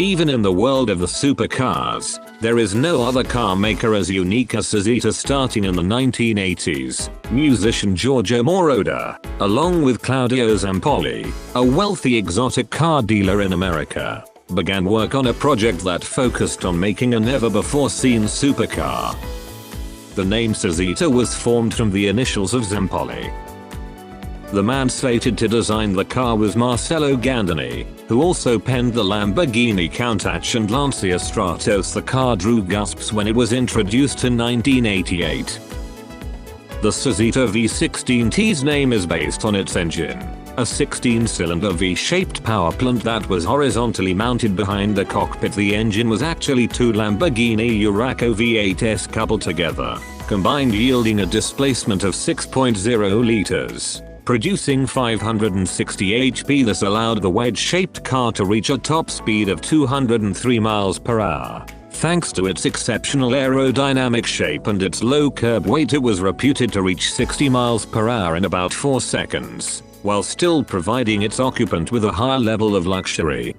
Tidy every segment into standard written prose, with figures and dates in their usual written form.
Even in the world of the supercars, there is no other car maker as unique as Cizeta. Starting in the 1980s, musician Giorgio Moroder, along with Claudio Zampolli, a wealthy exotic car dealer in America, began work on a project that focused on making a never-before-seen supercar. The name Cizeta was formed from the initials of Zampolli. The man slated to design the car was Marcello Gandini, who also penned the Lamborghini Countach and Lancia Stratos. The car drew gasps when it was introduced in 1988. The Cizeta V16T's name is based on its engine, a 16-cylinder V-shaped powerplant that was horizontally mounted behind the cockpit. The engine was actually two Lamborghini Uracco V8s coupled together, combined yielding a displacement of 6.0 liters. Producing 560 HP. This allowed the wedge-shaped car to reach a top speed of 203 miles per hour. Thanks to its exceptional aerodynamic shape and its low curb weight, it was reputed to reach 60 miles per hour in about 4 seconds, while still providing its occupant with a high level of luxury.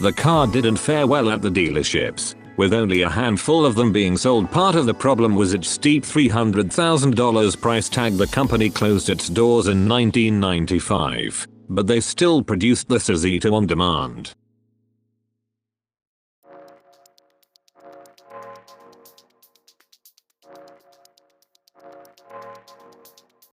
The car didn't fare well at the dealerships, with only a handful of them being sold. Part of the problem was its steep $300,000 price tag. The company closed its doors in 1995, but they still produced the Cizeta on demand.